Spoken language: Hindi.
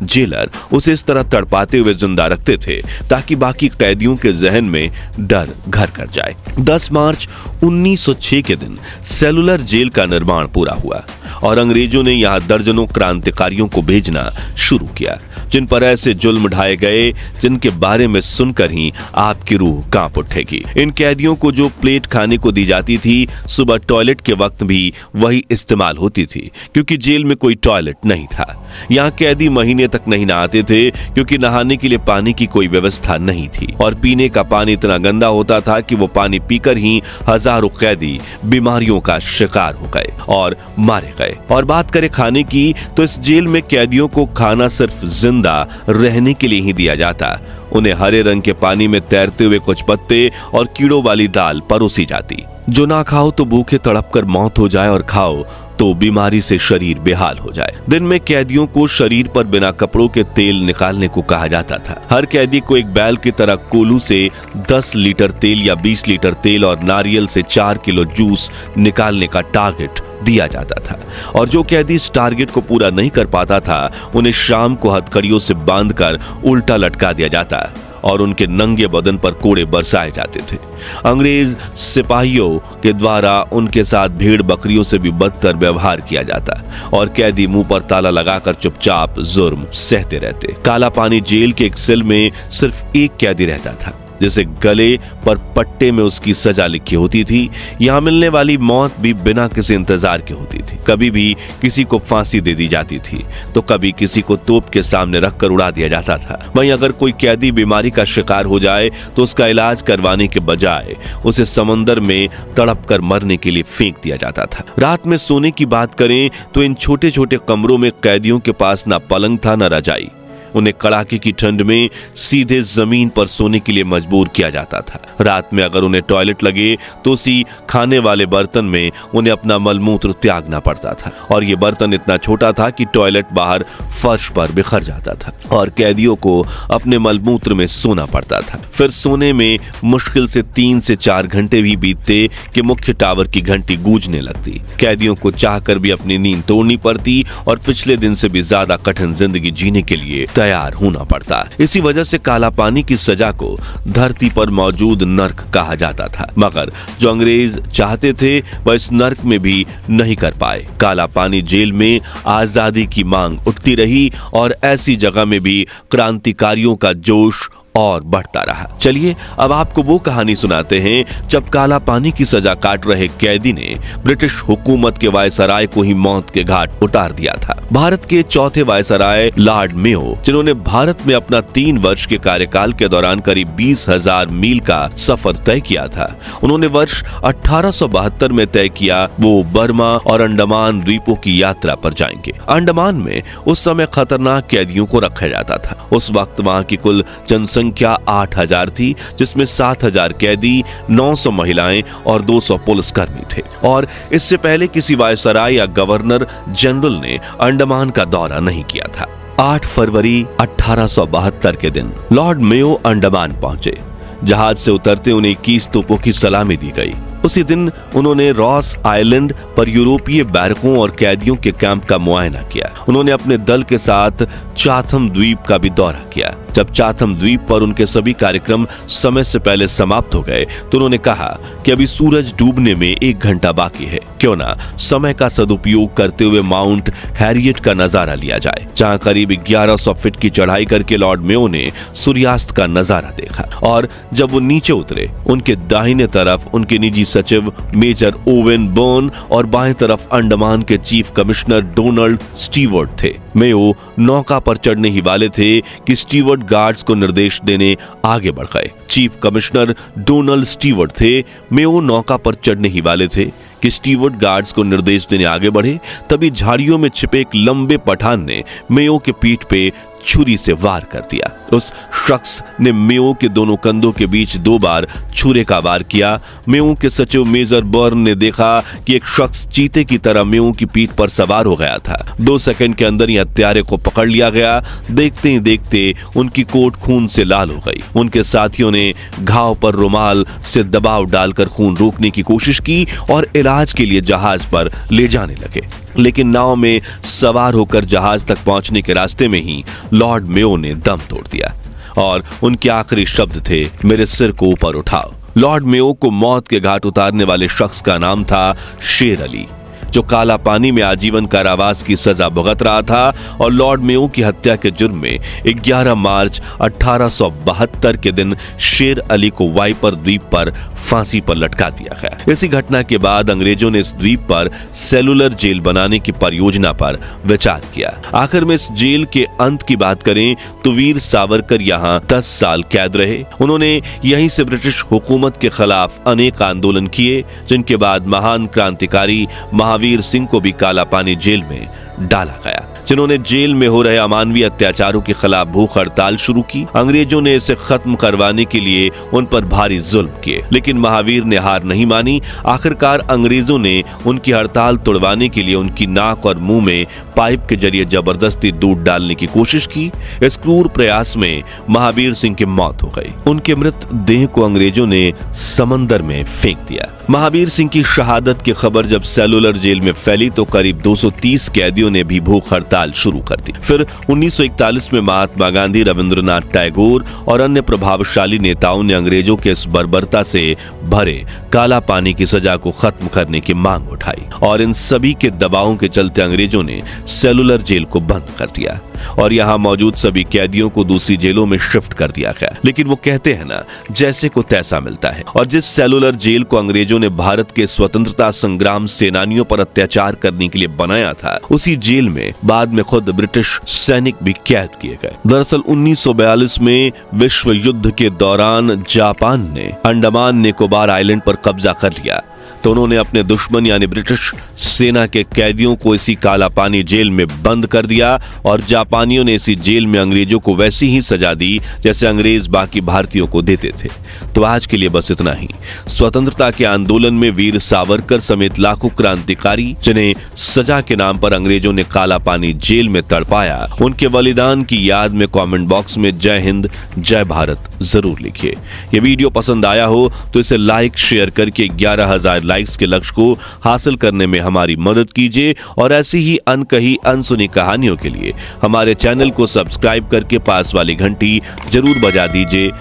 जेलर उसे इस तरह तड़पाते हुए जिंदा रखते थे ताकि बाकी कैदियों के जहन में डर घर कर जाए। 10 मार्च 1906 के दिन सेलुलर जेल का निर्माण पूरा हुआ और अंग्रेजों ने यहां दर्जनों क्रांतिकारियों को भेजना शुरू किया, जिन पर ऐसे जुल्म ढाए गए जिनके बारे में सुनकर ही आपकी रूह कांप उठेगी। इन कैदियों को जो प्लेट खाने को दी जाती थी, सुबह टॉयलेट के वक्त भी वही इस्तेमाल होती थी, क्योंकि जेल में कोई टॉयलेट नहीं था। यहाँ कैदी महीने तक नहीं नहाते थे क्योंकि नहाने के लिए पानी की कोई व्यवस्था नहीं थी और पीने का पानी इतना गंदा होता था कि वो पानी पीकर ही हजारों कैदी बीमारियों का शिकार हो गए और मारे गए। और बात करें खाने की, तो इस जेल में कैदियों को खाना सिर्फ जिंदा रहने के लिए ही दिया जाता। उन्हें हरे रंग के पानी में तैरते हुए कुछ पत्ते और कीड़ों वाली दाल परोसी जाती। जो ना खाओ तो भूखे तड़प कर मौत हो जाए और खाओ तो बीमारी से शरीर बेहाल हो जाए। दिन में कैदियों को शरीर पर बिना कपड़ों के तेल निकालने को कहा जाता था। हर कैदी को एक बैल की तरह कोलू से 10 लीटर तेल या 20 लीटर तेल और नारियल से 4 किलो जूस निकालने का टारगेट दिया जाता था और जो कैदी इस टारगेट को पूरा नहीं कर पाता था, उन्हें शाम को हथकड़ियों से बांधकर उल्टा लटका दिया जाता और उनके नंगे बदन पर कोड़े बरसाए जाते थे। अंग्रेज सिपाहियों के द्वारा उनके साथ भेड़ बकरियों से भी बदतर व्यवहार किया जाता और कैदी मुंह पर ताला लगाकर चुपचाप जुर्म सहते रहते। काला पानी जेल के एक सेल में सिर्फ एक कैदी रहता था, जिसे गले पर पट्टे में उसकी सजा लिखी होती थी। यहाँ मिलने वाली मौत भी बिना किसी इंतजार के होती थी। कभी भी किसी को फांसी दे दी जाती थी तो कभी किसी को तोप के सामने रखकर उड़ा दिया जाता था। वहीं अगर कोई कैदी बीमारी का शिकार हो जाए तो उसका इलाज करवाने के बजाय उसे समंदर में तड़प कर मरने के लिए फेंक दिया जाता था। रात में सोने की बात करें तो इन छोटे छोटे कमरों में कैदियों के पास ना पलंग था न रजाई। उन्हें कड़ाके की ठंड में सीधे जमीन पर सोने के लिए मजबूर किया जाता था। रात में अगर उन्हें टॉयलेट लगे तो उसी खाने वाले बर्तन में उन्हें अपना मलमूत्र त्यागना पड़ता था और ये बर्तन इतना छोटा था कि टॉयलेट बाहर फर्श पर बिखर जाता था और कैदियों को अपने मलमूत्र में सोना पड़ता था। फिर सोने में मुश्किल से 3 से 4 घंटे भी बीतते कि मुख्य टावर की घंटी गूंजने लगती। कैदियों को चाहकर भी अपनी नींद तोड़नी पड़ती और पिछले दिन से भी ज्यादा कठिन जिंदगी जीने के लिए तैयार होना पड़ता। इसी वजह से काला पानी की सजा को धरती पर मौजूद नर्क कहा जाता था, मगर जो अंग्रेज चाहते थे वह इस नर्क में भी नहीं कर पाए। काला पानी जेल में आजादी की मांग उठती रही और ऐसी जगह में भी क्रांतिकारियों का जोश और बढ़ता रहा। चलिए अब आपको वो कहानी सुनाते हैं जब काला पानी की सजा काट रहे कैदी ने ब्रिटिश हुकूमत के वायसराय को ही मौत के घाट उतार दिया था। भारत के चौथे वायसराय लॉर्ड मेयो, जिन्होंने भारत में अपना 3 वर्ष के कार्यकाल के दौरान करीब 20,000 मील का सफर तय किया था, उन्होंने वर्ष 1872 में तय किया वो बर्मा और अंडमान द्वीपों की यात्रा पर जाएंगे। अंडमान में उस समय खतरनाक कैदियों को रखा जाता था। उस वक्त वहां की कुल जनसंख्या 8,000 थी, जिसमें 7,000 कैदी, 900 महिलाएं और 200 पुलिसकर्मी थे और इससे पहले किसी वायसराय या गवर्नर जनरल ने अंडमान का दौरा नहीं किया था। 8 फरवरी 1872 के दिन लॉर्ड मेयो अंडमान पहुंचे। जहाज से उतरते उन्हें 21 तोपों की सलामी दी गई। उसी दिन उन्होंने रॉस आइलैंड पर यूरोपीय बैरकों और कैदियों के कैंप का मुआयना किया। उन्होंने अपने दल के साथ चाथम द्वीप का भी दौरा किया। जब चाथम द्वीप पर उनके सभी कार्यक्रम समय से पहले समाप्त हो गए तो उन्होंने कहा कि अभी सूरज डूबने में 1 घंटा बाकी है, क्यों ना समय का सदुपयोग करते हुए माउंट हैरियट का नजारा लिया जाए, जहां करीब 1100 फीट की चढ़ाई करके लॉर्ड मेयो ने सूर्यास्त का नजारा देखा। और जब वो नीचे उतरे, उनके दाहिने तरफ उनके निजी सचिव मेजर ओवेन बर्न और बाएं तरफ अंडमान के चीफ कमिश्नर डोनाल्ड स्टीवर्ट थे। मेयो नौका पर चढ़ने ही वाले थे कि स्टीवर्ट गार्ड्स को निर्देश देने आगे बढ़ गए। चीफ कमिश्नर डोनाल्ड स्टीवर्ट थे। मेयो नौका पर चढ़ने ही वाले थे कि स्टीवर्ट गार्ड्स को निर्देश देने आगे बढ़े। तभी झाड़ियों में छिपे एक लंबे पठान ने मेयो के पीठ पे छुरी से वार कर दिया। उस शख्स ने मेयो के दोनों कंधों के बीच 2 बार छुरे का वार किया। मेयो के सचिव मेजर बर्न ने देखा कि एक शख्स चीते की तरह मेयो की पीठ पर सवार हो गया था। 2 सेकंड के अंदर ही हत्यारे को पकड़ लिया गया। देखते ही देखते उनकी कोट खून से लाल हो गई। उनके साथियों ने घाव पर रुमाल से दबाव डालकर खून रोकने की कोशिश की और इलाज के लिए जहाज पर ले जाने लगे। लेकिन नाव में सवार होकर जहाज तक पहुंचने के रास्ते में ही लॉर्ड मेयो ने दम तोड़ दिया और उनके आखिरी शब्द थे, मेरे सिर को ऊपर उठाओ। लॉर्ड मेयो को मौत के घाट उतारने वाले शख्स का नाम था शेर अली, जो काला पानी में आजीवन कारावास की सजा भुगत रहा था और लॉर्ड मेयो की हत्या के जुर्म में 11 मार्च 1872 के दिन शेर अली को वाइपर द्वीप पर फांसी पर लटका दिया गया। इसी घटना के बाद अंग्रेजों ने इस द्वीप पर सेलुलर जेल बनाने की परियोजना पर विचार किया। आखिर में इस जेल के अंत की बात करें तो वीर सावरकर यहाँ 10 साल कैद रहे। उन्होंने यहीं से ब्रिटिश हुकूमत के खिलाफ अनेक आंदोलन किए, जिनके बाद महान क्रांतिकारी महावीर सिंह को भी काला पानी जेल में डाला गया, जिन्होंने जेल में हो रहे अमानवीय अत्याचारों के खिलाफ भूख हड़ताल शुरू की। अंग्रेजों ने इसे खत्म करवाने के लिए उन पर भारी जुल्म किए, लेकिन महावीर ने हार नहीं मानी। आखिरकार अंग्रेजों ने उनकी हड़ताल तोड़वाने के लिए उनकी नाक और मुंह में पाइप के जरिए जबरदस्ती दूध डालने की कोशिश की। इस क्रूर प्रयास में महावीर सिंह की मौत हो गई। उनके मृत देह को अंग्रेजों ने समंदर में फेंक दिया। महावीर सिंह की शहादत की खबर जब सेलुलर जेल में फैली तो करीब 230 कैदियों ने भी भूख हड़ताल शुरू कर दी। फिर 1941 में महात्मा गांधी, रविंद्रनाथ टैगोर और अन्य प्रभावशाली नेताओं ने अंग्रेजों के इस बर्बरता से भरे काला पानी की सजा को खत्म करने की मांग उठाई और इन सभी के दबावों के चलते अंग्रेजों ने सेलुलर जेल को बंद कर दिया और यहाँ मौजूद सभी कैदियों को दूसरी जेलों में शिफ्ट कर दिया गया। लेकिन वो कहते हैं ना, जैसे को तैसा मिलता है। और जिस सेलुलर जेल को अंग्रेजों ने भारत के स्वतंत्रता संग्राम सेनानियों पर अत्याचार करने के लिए बनाया था, उसी जेल में बाद में खुद ब्रिटिश सैनिक भी कैद किए गए। दरअसल 1942 में विश्व युद्ध के दौरान जापान ने अंडमान निकोबार आइलैंड पर कब्जा कर लिया, तो उन्होंने अपने दुश्मन यानी ब्रिटिश सेना के कैदियों को इसी काला पानी जेल में बंद कर दिया और जापानियों ने इसी जेल में अंग्रेजों को वैसी ही सजा दी जैसे अंग्रेज बाकी भारतीयों को देते थे। तो आज के लिए बस इतना ही। स्वतंत्रता के आंदोलन में वीर सावरकर समेत लाखों क्रांतिकारी, जिन्हें सजा के नाम पर अंग्रेजों ने काला पानी जेल में तड़पाया, उनके बलिदान की याद में कमेंट बॉक्स में जय हिंद जय भारत जरूर लिखिए। ये वीडियो पसंद आया हो तो इसे लाइक शेयर करके 11,000 लाइक्स के लक्ष्य को हासिल करने में हमारी मदद कीजिए और ऐसी ही अनकही अनसुनी कहानियों के लिए हमारे चैनल को सब्सक्राइब करके पास वाली घंटी जरूर बजा दीजिए।